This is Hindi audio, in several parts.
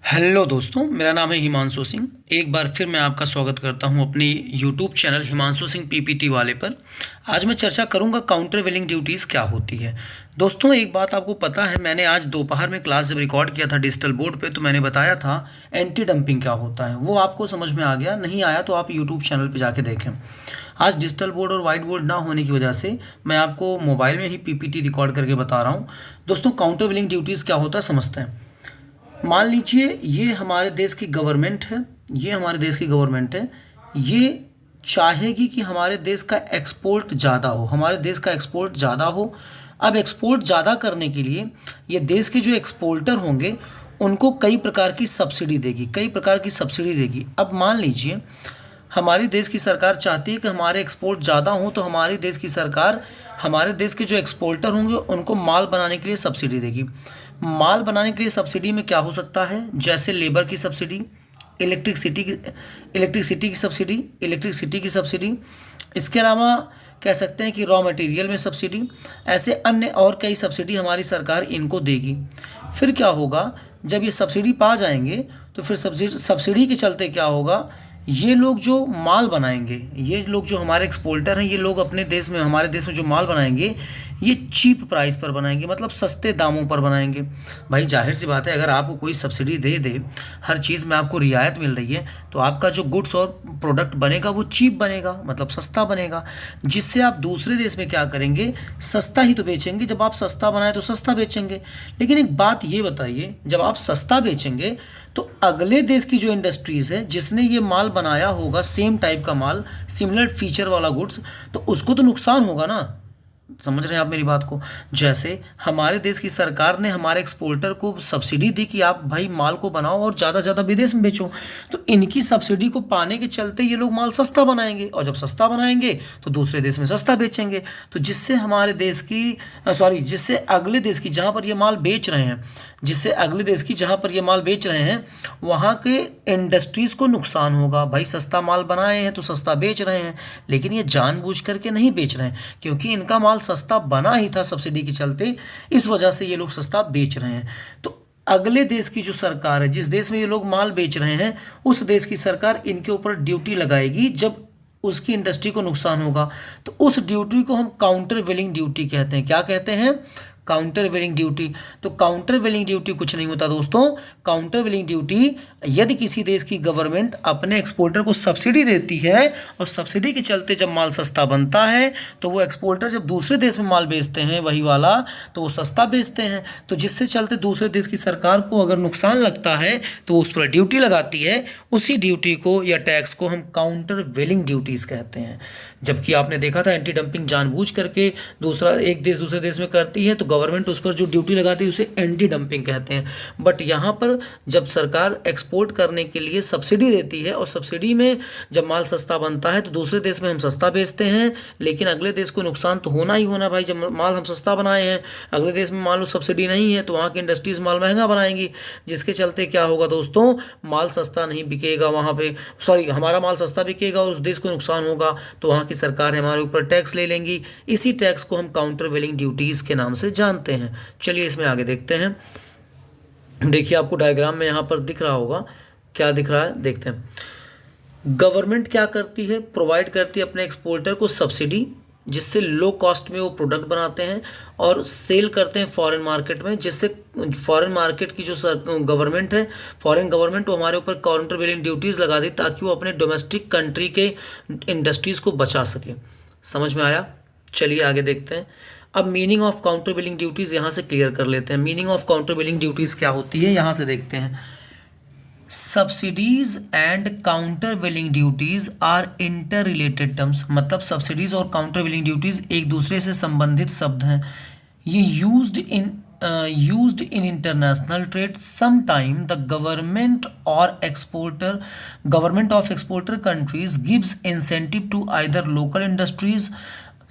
हेलो दोस्तों, मेरा नाम है हिमांशु सिंह। एक बार फिर मैं आपका स्वागत करता हूं अपनी YouTube channel Himanshu Singh PPT वाले पर। आज मैं चर्चा करूंगा काउंटर वेलिंग ड्यूटीज़ क्या होती है। दोस्तों, एक बात आपको पता है, मैंने आज दोपहर में क्लास जब रिकॉर्ड किया था डिजिटल बोर्ड पे, तो मैंने बताया था एंटी डंपिंग क्या होता है। वो आपको समझ में आ गया? नहीं आया तो आप यूट्यूब चैनल पर जाके देखें। आज डिजिटल बोर्ड और वाइट बोर्ड ना होने की वजह से मैं आपको मोबाइल में ही पीपीटी रिकॉर्ड करके बता रहा हूँ। दोस्तों, काउंटर वेलिंग ड्यूटीज़ क्या होता है समझते हैं। मान लीजिए ये हमारे देश की गवर्नमेंट है, ये चाहेगी कि हमारे देश का एक्सपोर्ट ज़्यादा हो, अब एक्सपोर्ट ज़्यादा करने के लिए ये देश के जो एक्सपोर्टर होंगे उनको कई प्रकार की सब्सिडी देगी। अब मान लीजिए हमारी देश की सरकार चाहती है कि हमारे एक्सपोर्ट ज़्यादा हों, तो हमारे देश की सरकार हमारे देश के जो एक्सपोर्टर होंगे उनको माल बनाने के लिए सब्सिडी देगी। माल बनाने के लिए सब्सिडी में क्या हो सकता है? जैसे लेबर की सब्सिडी, इलेक्ट्रिसिटी की सब्सिडी, इसके अलावा कह सकते हैं कि रॉ मटेरियल में सब्सिडी, ऐसे अन्य और कई सब्सिडी हमारी सरकार इनको देगी। फिर क्या होगा, जब ये सब्सिडी पा जाएंगे तो फिर सब्सिडी के चलते क्या होगा, ये लोग जो माल बनाएंगे, ये लोग जो हमारे एक्सपोर्टर हैं, ये लोग अपने देश में, हमारे देश में जो माल बनाएंगे ये चीप प्राइस पर बनाएंगे, मतलब सस्ते दामों पर बनाएंगे। भाई जाहिर सी बात है, अगर आपको कोई सब्सिडी दे दे, हर चीज़ में आपको रियायत मिल रही है, तो आपका जो गुड्स और प्रोडक्ट बनेगा वो चीप बनेगा, मतलब सस्ता बनेगा, जिससे आप दूसरे देश में क्या करेंगे, सस्ता ही तो बेचेंगे। जब आप सस्ता बनाए तो सस्ता बेचेंगे। लेकिन एक बात ये बताइए, जब आप सस्ता बेचेंगे तो अगले देश की जो इंडस्ट्रीज़ है जिसने ये माल बनाया होगा, सेम टाइप का माल, सिमिलर फीचर वाला गुड्स, तो उसको तो नुकसान होगा ना। समझ रहे हैं आप मेरी बात को? जैसे हमारे देश की सरकार ने हमारे एक्सपोर्टर को सब्सिडी दी कि आप भाई माल को बनाओ और ज़्यादा ज़्यादा विदेश में बेचो, तो इनकी सब्सिडी को पाने के चलते ये लोग माल सस्ता बनाएंगे, और जब सस्ता बनाएंगे तो दूसरे देश में सस्ता बेचेंगे, तो जिससे हमारे देश की जिससे अगले देश की जहाँ पर ये माल बेच रहे हैं, वहाँ के इंडस्ट्रीज़ को नुकसान होगा। भाई सस्ता माल बनाए हैं तो सस्ता बेच रहे हैं, लेकिन ये जानबूझ करके नहीं बेच रहे हैं, क्योंकि इनका माल सस्ता बना ही था सब्सिडी के चलते, इस वजह से ये लोग सस्ता बेच रहे हैं। तो अगले देश की जो सरकार है, जिस देश में ये लोग माल बेच रहे हैं, उस देश की सरकार इनके ऊपर ड्यूटी लगाएगी जब उसकी इंडस्ट्री को नुकसान होगा। तो उस ड्यूटी को हम काउंटर वेलिंग ड्यूटी कहते हैं। क्या कहते हैं? काउंटर वेलिंग ड्यूटी। तो काउंटर वेलिंग ड्यूटी कुछ नहीं होता दोस्तों। काउंटर वेलिंग ड्यूटी, यदि किसी देश की गवर्नमेंट अपने एक्सपोर्टर को सब्सिडी देती है और सब्सिडी के चलते जब माल सस्ता बनता है, तो वो एक्सपोर्टर जब दूसरे देश में माल बेचते हैं वही वाला, तो वो सस्ता बेचते हैं, तो जिससे चलते दूसरे देश की सरकार को अगर नुकसान लगता है तो उस पर ड्यूटी लगाती है। उसी ड्यूटी को या टैक्स को हम काउंटर वेलिंग ड्यूटीज़ कहते हैं। जबकि आपने देखा था एंटी डंपिंग जानबूझ करके एक देश दूसरे देश में करती है, तो गवर्नमेंट उस पर जो ड्यूटी लगाती है उसे एंटी डंपिंग कहते हैं। बट यहाँ पर जब सरकार एक्सपोर्ट करने के लिए सब्सिडी देती है, और सब्सिडी में जब माल सस्ता बनता है तो दूसरे देश में हम सस्ता बेचते हैं, लेकिन अगले देश को नुकसान तो होना ही होना भाई। जब माल हम सस्ता बनाए हैं, अगले देश में मान लो सब्सिडी नहीं है, तो वहाँ की इंडस्ट्रीज़ माल महंगा बनाएंगी, जिसके चलते क्या होगा दोस्तों, माल सस्ता नहीं बिकेगा वहाँ पे, हमारा माल सस्ता बिकेगा और उस देश को नुकसान होगा, तो वहाँ की सरकार हमारे ऊपर टैक्स ले लेंगी। इसी टैक्स को हम काउंटर वेलिंग ड्यूटीज़ के नाम से जानते हैं। चलिए इसमें आगे देखते हैं। देखिए आपको डायग्राम में यहाँ पर दिख रहा होगा, क्या दिख रहा है देखते हैं। गवर्नमेंट क्या करती है, प्रोवाइड करती है अपने एक्सपोर्टर को सब्सिडी, जिससे लो कॉस्ट में वो प्रोडक्ट बनाते हैं और सेल करते हैं फॉरेन मार्केट में, जिससे फॉरेन मार्केट की जो गवर्नमेंट है, फॉरेन गवर्नमेंट, वो हमारे ऊपर काउंटर वेलिंग ड्यूटीज़ लगा दी ताकि वो अपने डोमेस्टिक कंट्री के इंडस्ट्रीज़ को बचा सके। समझ में आया? चलिए आगे देखते हैं। अब meaning of countervailing duties यहाँ से क्लियर कर लेते हैं। Meaning of countervailing duties क्या होती है, यहाँ से देखते हैं। Subsidies and countervailing duties are interrelated terms, मतलब सब्सिडीज और काउंटर वेलिंग ड्यूटीज एक दूसरे से संबंधित शब्द हैं। ये used in international trade. Sometime the government of exporter countries gives incentive to either local industries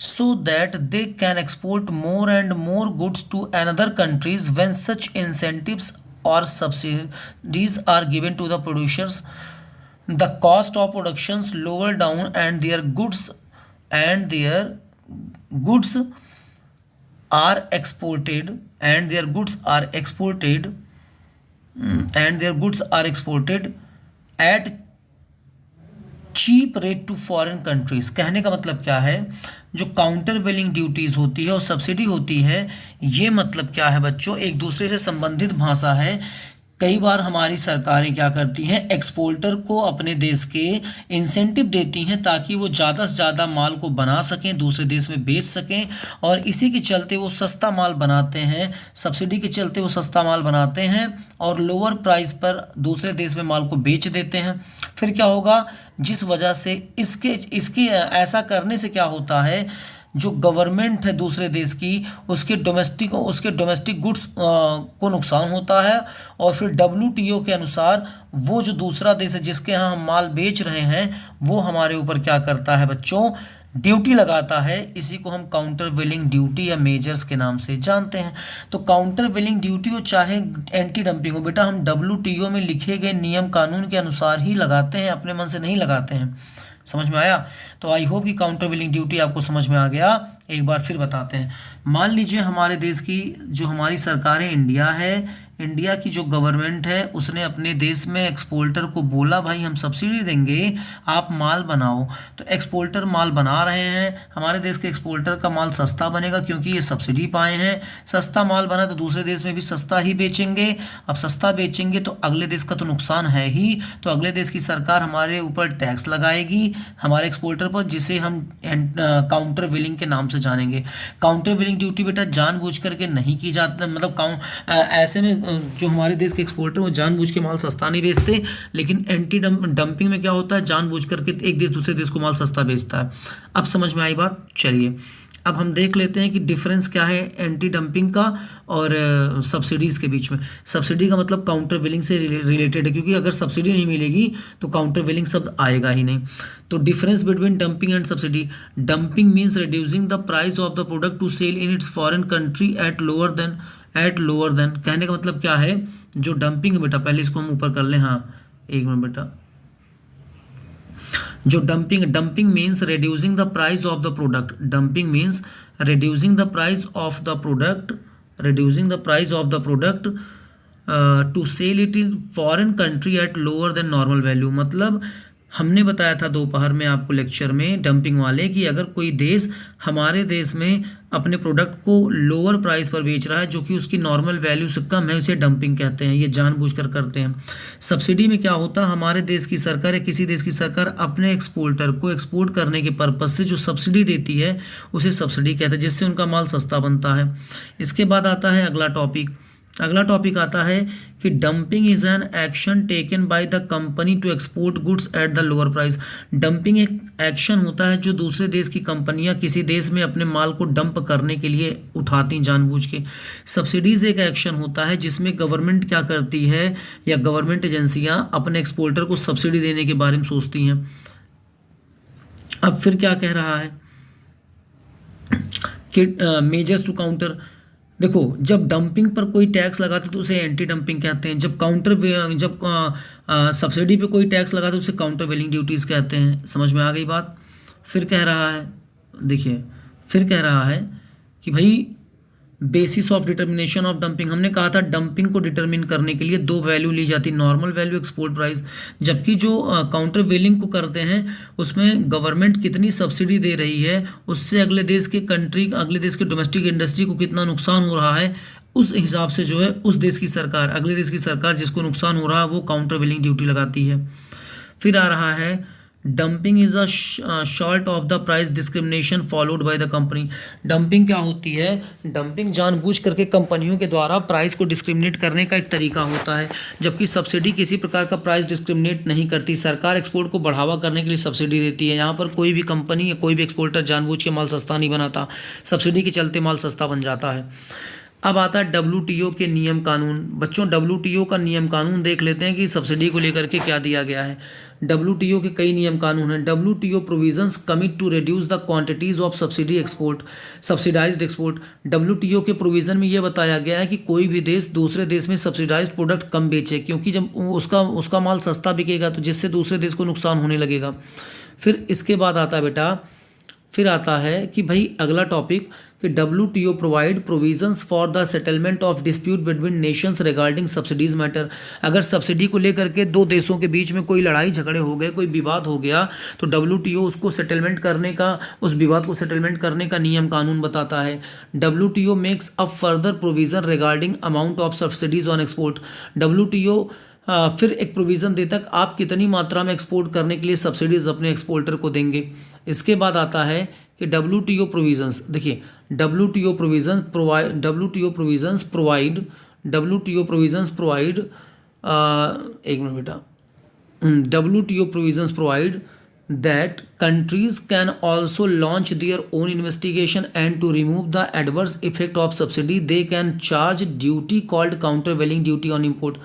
so that they can export more and more goods to another countries. When such incentives or subsidies are given to the producers, the cost of productions lower down and their goods are exported and their goods are exported at cheap rate to foreign countries. कहने का मतलब क्या है, जो काउंटर वेलिंग ड्यूटीज़ होती है और सब्सिडी होती है, ये मतलब क्या है बच्चों, एक दूसरे से संबंधित भाषा है। कई बार हमारी सरकारें क्या करती हैं, एक्सपोर्टर को अपने देश के इंसेंटिव देती हैं ताकि वो ज़्यादा से ज़्यादा माल को बना सकें, दूसरे देश में बेच सकें, और इसी के चलते वो सस्ता माल बनाते हैं, सब्सिडी के चलते वो सस्ता माल बनाते हैं और लोअर प्राइस पर दूसरे देश में माल को बेच देते हैं। फिर क्या होगा, जिस वजह से इसके ऐसा करने से क्या होता है, जो गवर्नमेंट है दूसरे देश की, उसके डोमेस्टिक गुड्स को नुकसान होता है, और फिर WTO के अनुसार वो जो दूसरा देश है जिसके यहाँ हम माल बेच रहे हैं, वो हमारे ऊपर क्या करता है बच्चों, ड्यूटी लगाता है। इसी को हम काउंटर वेलिंग ड्यूटी या मेजर्स के नाम से जानते हैं। तो काउंटर वेलिंग ड्यूटी हो चाहे एंटी डंपिंग हो, बेटा हम WTO में लिखे गए नियम कानून के अनुसार ही लगाते हैं, अपने मन से नहीं लगाते हैं। समझ में आया? तो आई होप कि काउंटर वेलिंग ड्यूटी आपको समझ में आ गया। एक बार फिर बताते हैं। मान लीजिए हमारे देश की जो हमारी सरकार है, इंडिया है, इंडिया की जो गवर्नमेंट है उसने अपने देश में एक्सपोर्टर को बोला भाई हम सब्सिडी देंगे, आप माल बनाओ। तो एक्सपोर्टर माल बना रहे हैं, हमारे देश के एक्सपोर्टर का माल सस्ता बनेगा क्योंकि ये सब्सिडी पाए हैं। सस्ता माल बना तो दूसरे देश में भी सस्ता ही बेचेंगे। अब सस्ता बेचेंगे तो अगले देश का तो नुकसान है ही, तो अगले देश की सरकार हमारे ऊपर टैक्स लगाएगी हमारे एक्सपोर्टर पर, जिसे हम काउंटर वेलिंग के नाम से जानेंगे। काउंटर वेलिंग ड्यूटी बेटा जानबूझ करके नहीं की जाती, मतलब ऐसे में जो हमारे देश के एक्सपोर्टर वो जानबूझ के माल सस्ता नहीं बेचते, लेकिन एंटी डंपिंग में क्या होता है, जानबूझ करके एक देश दूसरे देश को माल सस्ता बेचता है। अब समझ में आई बात? चलिए अब हम देख लेते हैं कि डिफरेंस क्या है एंटी डंपिंग का और सब्सिडीज़ के बीच में। सब्सिडी का मतलब काउंटर वेलिंग से रिलेटेड है, क्योंकि अगर सब्सिडी नहीं मिलेगी तो काउंटर वेलिंग शब्द आएगा ही नहीं। तो difference between dumping and subsidy, dumping means reducing the price of the product to sell in its foreign country at lower than. कहने का मतलब क्या है, जो डंपिंग है बेटा, पहले इसको हम ऊपर कर लें, हाँ एक मिनट बेटा, जो dumping means reducing the price of the product, dumping means reducing the price of the product to sell it in foreign country at lower than normal value. मतलब हमने बताया था दोपहर में आपको लेक्चर में डंपिंग वाले कि अगर कोई देश हमारे देश में अपने प्रोडक्ट को लोअर प्राइस पर बेच रहा है जो कि उसकी नॉर्मल वैल्यू से कम है, इसे डंपिंग कहते हैं। ये जानबूझकर करते हैं। सब्सिडी में क्या होता है, हमारे देश की सरकार या किसी देश की सरकार अपने एक्सपोर्टर को एक्सपोर्ट करने के पर्पज से जो सब्सिडी देती है उसे सब्सिडी कहते हैं, जिससे उनका माल सस्ता बनता है। इसके बाद आता है अगला टॉपिक आता है कि dumping is an action taken by the company to export goods at the lower price. Dumping एक एक्शन होता है जो दूसरे देश की कंपनियां किसी देश में अपने माल को डंप करने के लिए उठाती जानबूझ के। सब्सिडीज एक एक्शन होता है जिसमें गवर्नमेंट क्या करती है या गवर्नमेंट एजेंसियां अपने एक्सपोर्टर को सब्सिडी देने के बारे में सोचती हैं। अब फिर क्या कह रहा है कि मेजर्स टू काउंटर, देखो जब डंपिंग पर कोई टैक्स लगाते तो उसे एंटी डंपिंग कहते हैं, जब सब्सिडी पे कोई टैक्स लगाते तो उसे काउंटर वेलिंग ड्यूटीज़ कहते हैं। समझ में आ गई बात? फिर कह रहा है, देखिए फिर कह रहा है कि भाई basis of determination of dumping, हमने कहा था डंपिंग को डिटरमिन करने के लिए दो वैल्यू ली जाती, नॉर्मल वैल्यू, एक्सपोर्ट प्राइस। जबकि जो काउंटर वेलिंग को करते हैं उसमें गवर्नमेंट कितनी सब्सिडी दे रही है उससे अगले देश के डोमेस्टिक इंडस्ट्री को कितना नुकसान हो रहा है, उस हिसाब से जो है उस देश की सरकार, अगले देश की सरकार जिसको नुकसान हो रहा है वो काउंटर वेलिंग ड्यूटी लगाती है। फिर आ रहा है dumping is a short of the price discrimination followed by the company. Dumping क्या होती है, डंपिंग जानबूझ करके कंपनियों के द्वारा प्राइस को डिस्क्रिमिनेट करने का एक तरीका होता है, जबकि सब्सिडी किसी प्रकार का प्राइस डिस्क्रिमिनेट नहीं करती। सरकार एक्सपोर्ट को बढ़ावा करने के लिए सब्सिडी देती है। यहाँ पर कोई भी कंपनी या कोई भी एक्सपोर्टर जानबूझ के माल सस्ता नहीं बनाता, सब्सिडी के चलते माल सस्ता बन जाता है। अब आता है WTO के नियम कानून। बच्चों WTO का नियम कानून देख लेते हैं कि सब्सिडी को लेकर के क्या दिया गया है। WTO के कई नियम कानून हैं। WTO provisions commit to reduce the quantities of subsidized export. WTO के प्रोविज़न में यह बताया गया है कि कोई भी देश दूसरे देश में सब्सिडाइज्ड प्रोडक्ट कम बेचे, क्योंकि जब उसका माल सस्ता बिकेगा तो जिससे दूसरे देश को नुकसान होने लगेगा। फिर इसके बाद आता है बेटा, फिर आता है कि भाई अगला टॉपिक कि WTO provide provisions for the settlement of dispute between Nations regarding subsidies matter. अगर सब्सिडी को लेकर के दो देशों के बीच में कोई लड़ाई झगड़े हो गए, कोई विवाद हो गया, तो WTO उसको सेटलमेंट करने का, उस विवाद को सेटलमेंट करने का नियम कानून बताता है। WTO makes a further provision regarding amount of subsidies on export. WTO फिर एक प्रोविज़न देता है आप कितनी मात्रा में एक्सपोर्ट करने के लिए सब्सिडीज़ अपने एक्सपोर्टर को देंगे। इसके बाद आता है कि WTO प्रोविजंस, देखिए WTO provision provide, WTO provisions provide, WTO provisions provide, एक मिनट बेटा, WTO provisions provide that countries can also launch their own investigation, and to remove the adverse effect of subsidy they can charge duty called countervailing duty on import।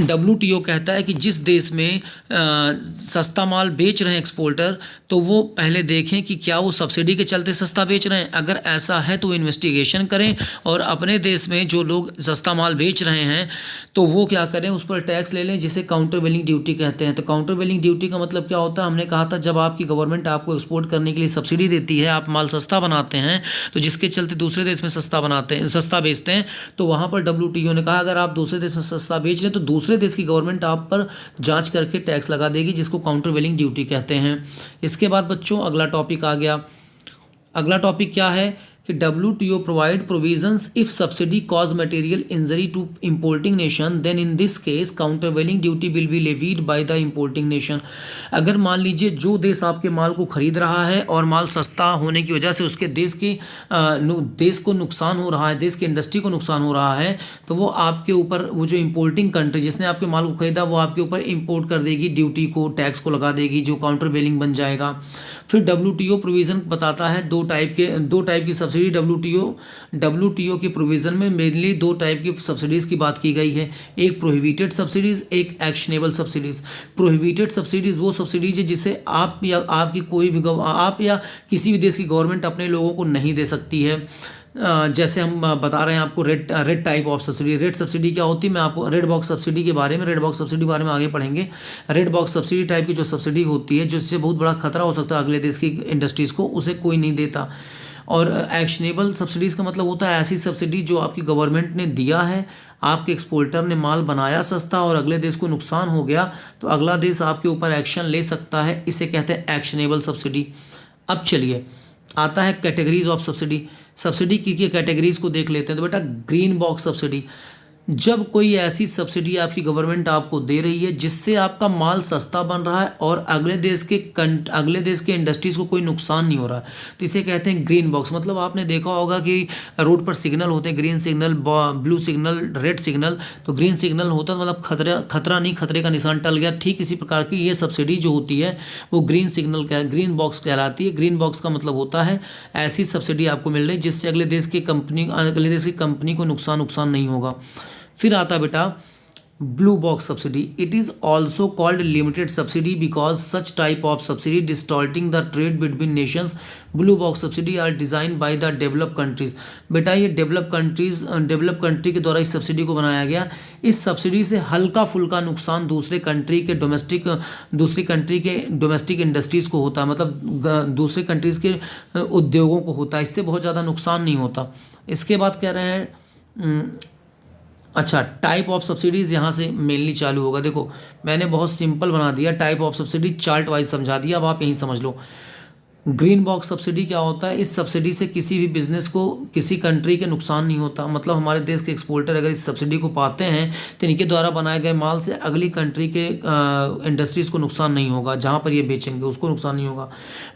WTO कहता है कि जिस देश में सस्ता माल बेच रहे हैं एक्सपोर्टर, तो वो पहले देखें कि क्या वो सब्सिडी के चलते सस्ता बेच रहे हैं। अगर ऐसा है तो इन्वेस्टिगेशन करें, और अपने देश में जो लोग सस्ता माल बेच रहे हैं तो वो क्या करें, उस पर टैक्स ले लें, जिसे काउंटरवेलिंग ड्यूटी कहते हैं। तो काउंटरवेलिंग ड्यूटी का मतलब क्या होता है, हमने कहा था जब आपकी गवर्नमेंट आपको एक्सपोर्ट करने के लिए सब्सिडी देती है, आप माल सस्ता बनाते हैं, तो जिसके चलते दूसरे देश में सस्ता बेचते हैं, तो वहाँ पर WTO ने कहा अगर आप दूसरे देश में सस्ता बेच रहे हैं तो दूसरे देश की गवर्नमेंट आप पर जांच करके टैक्स लगा देगी, जिसको काउंटरवेलिंग ड्यूटी कहते हैं। इसके बाद बच्चों अगला टॉपिक आ गया। अगला टॉपिक क्या है कि WTO provide provisions if subsidy cause material injury to importing nation, then in this case countervailing duty will be levied by the importing nation. अगर मान लीजिए जो देश आपके माल को खरीद रहा है और माल सस्ता होने की वजह से उसके देश को नुकसान हो रहा है, देश की इंडस्ट्री को नुकसान हो रहा है, तो वो आपके ऊपर, वो जो इंपोर्टिंग कंट्री जिसने आपके माल को खरीदा, वो आपके ऊपर इंपोर्ट कर देगी, ड्यूटी को, टैक्स को लगा देगी, जो काउंटरवेलिंग बन जाएगा। फिर WTO प्रोविज़न बताता है दो टाइप की सब्सिडी। WTO के प्रोविज़न में मेनली दो टाइप की सब्सिडीज़ की बात की गई है, एक प्रोहिबिटेड सब्सिडीज़, एक एक्शनेबल सब्सिडीज़। प्रोहिबिटेड सब्सिडीज़ वो सब्सिडीज है जिसे आप या आपकी कोई भी आप या किसी भी देश की गवर्नमेंट अपने लोगों को नहीं दे सकती है। जैसे हम बता रहे हैं आपको red type of subsidy. Red subsidy क्या होती है, मैं आपको रेड बॉक्स सब्सिडी के बारे में आगे पढ़ेंगे। रेड बॉक्स सब्सिडी टाइप की जो सब्सिडी होती है, जिससे बहुत बड़ा खतरा हो सकता है अगले देश की इंडस्ट्रीज़ को, उसे कोई नहीं देता। और एक्शनेबल सब्सिडीज़ का मतलब होता है ऐसी सब्सिडी जो आपकी गवर्नमेंट ने दिया है, आपके एक्सपोर्टर ने माल बनाया सस्ता और अगले देश को नुकसान हो गया, तो अगला देश आपके ऊपर एक्शन ले सकता है, इसे कहते हैं एक्शनेबल सब्सिडी। अब चलिए आता है कैटेगरीज ऑफ सब्सिडी की कैटेगरीज को देख लेते हैं। तो बेटा ग्रीन बॉक्स सब्सिडी, जब कोई ऐसी सब्सिडी आपकी गवर्नमेंट आपको दे रही है जिससे आपका माल सस्ता बन रहा है और अगले देश के इंडस्ट्रीज़ को कोई नुकसान नहीं हो रहा है, तो इसे कहते हैं ग्रीन बॉक्स। मतलब आपने देखा होगा कि रोड पर सिग्नल होते हैं, green signal, blue signal, red signal. तो ग्रीन सिग्नल होता है मतलब खतरा नहीं, खतरे का निशान टल गया। ठीक इसी प्रकार की ये सब्सिडी जो होती है वो ग्रीन बॉक्स कहलाती है। ग्रीन बॉक्स का मतलब होता है ऐसी सब्सिडी आपको मिल रही है जिससे अगले देश की कंपनी को नुकसान नहीं होगा। फिर आता बेटा blue box subsidy. It is also called limited subsidy because such type of subsidy distorting the trade between nations. Blue box subsidy are design by the develop countries. बेटा ये डेवलप कंट्री के द्वारा इस सब्सिडी को बनाया गया। इस सब्सिडी से हल्का फुल्का नुकसान दूसरी कंट्री के डोमेस्टिक इंडस्ट्रीज़ को होता है, मतलब दूसरे कंट्रीज़ के उद्योगों को होता है, इससे बहुत ज़्यादा नुकसान नहीं होता। इसके बाद कह रहे हैं अच्छा टाइप ऑफ सब्सिडीज़ यहाँ से मेनली चालू होगा। देखो मैंने बहुत सिंपल बना दिया, type of subsidy chart wise समझा दिया, अब आप यहीं समझ लो। ग्रीन बॉक्स सब्सिडी क्या होता है, इस सब्सिडी से किसी भी बिजनेस को, किसी कंट्री के नुकसान नहीं होता। मतलब हमारे देश के एक्सपोर्टर अगर इस सब्सिडी को पाते हैं तो इनके द्वारा बनाए गए माल से अगली कंट्री के इंडस्ट्रीज़ को नुकसान नहीं होगा, जहाँ पर ये बेचेंगे उसको नुकसान नहीं होगा।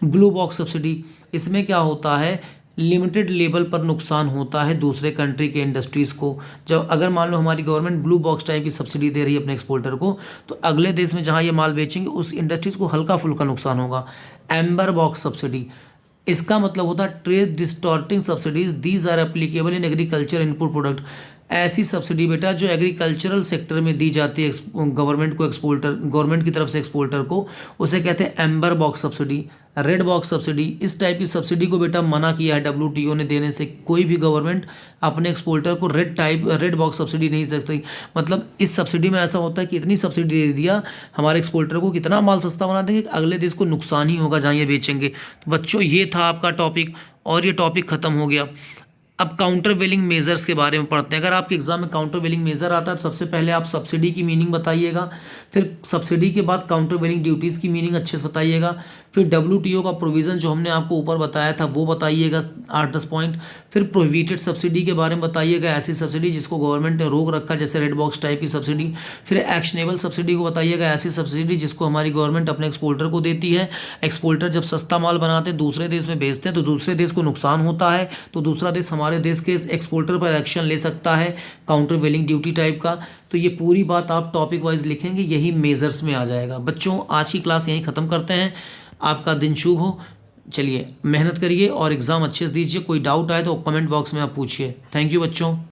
ब्लू बॉक्स सब्सिडी, इसमें क्या होता है, लिमिटेड लेवल पर नुकसान होता है दूसरे कंट्री के इंडस्ट्रीज़ को। जब अगर मान लो हमारी गवर्नमेंट ब्लू बॉक्स टाइप की सब्सिडी दे रही है अपने एक्सपोर्टर को, तो अगले देश में जहाँ ये माल बेचेंगे उस इंडस्ट्रीज़ को हल्का फुल्का नुकसान होगा। एम्बर बॉक्स सब्सिडी, इसका मतलब होता है trade distorting subsidies, these are applicable in agriculture input product. ऐसी सब्सिडी बेटा जो एग्रीकल्चरल सेक्टर में दी जाती है गवर्नमेंट की तरफ से एक्सपोर्टर को, उसे कहते हैं amber box subsidy. Red box subsidy, इस टाइप की सब्सिडी को बेटा मना किया है WTO ने देने से। कोई भी गवर्नमेंट अपने एक्सपोर्टर को रेड बॉक्स सब्सिडी नहीं दे सकती। मतलब इस सब्सिडी में ऐसा होता है कि इतनी सब्सिडी दे दिया हमारे एक्सपोर्टर को, कितना माल सस्ता बना देंगे कि अगले देश को नुकसान ही होगा जहाँ ये बेचेंगे। तो बच्चों ये था आपका टॉपिक। और ये टॉपिक ख़त्म हो गया। अब काउंटर वेलिंग मेजर्स के बारे में पढ़ते हैं। अगर आपके एग्जाम में काउंटर वेलिंग मेजर आता है तो सबसे पहले आप सब्सिडी की मीनिंग बताइएगा, फिर सब्सिडी के बाद काउंटर वेलिंग ड्यूटीज़ की मीनिंग अच्छे से बताइएगा, फिर WTO का प्रोविज़न जो हमने आपको ऊपर बताया था वो बताइएगा 8-10 पॉइंट, फिर प्रोहिबिटेड सब्सिडी के बारे में बताइएगा, ऐसी सब्सिडी जिसको गवर्नमेंट ने रोक रखा जैसे रेड बॉक्स टाइप की सब्सिडी, फिर एक्शनेबल सब्सिडी को बताइएगा, ऐसी सब्सिडी जिसको हमारी गवर्नमेंट अपने एक्सपोर्टर को देती है। एक्सपोर्टर जब सस्ता माल बनाते हैं दूसरे देश में बेचते हैं तो दूसरे देश को नुकसान होता है, तो दूसरा देश हमारे देश के एक्सपोर्टर पर एक्शन ले सकता है काउंटर वेलिंग ड्यूटी टाइप का। तो ये पूरी बात आप टॉपिक वाइज लिखेंगे, यही मेजर्स में आ जाएगा। बच्चों आज की क्लास यहीं ख़त्म करते हैं, आपका दिन शुभ हो। चलिए मेहनत करिए और एग्ज़ाम अच्छे से दीजिए। कोई डाउट आए तो कमेंट बॉक्स में आप पूछिए। थैंक यू बच्चों।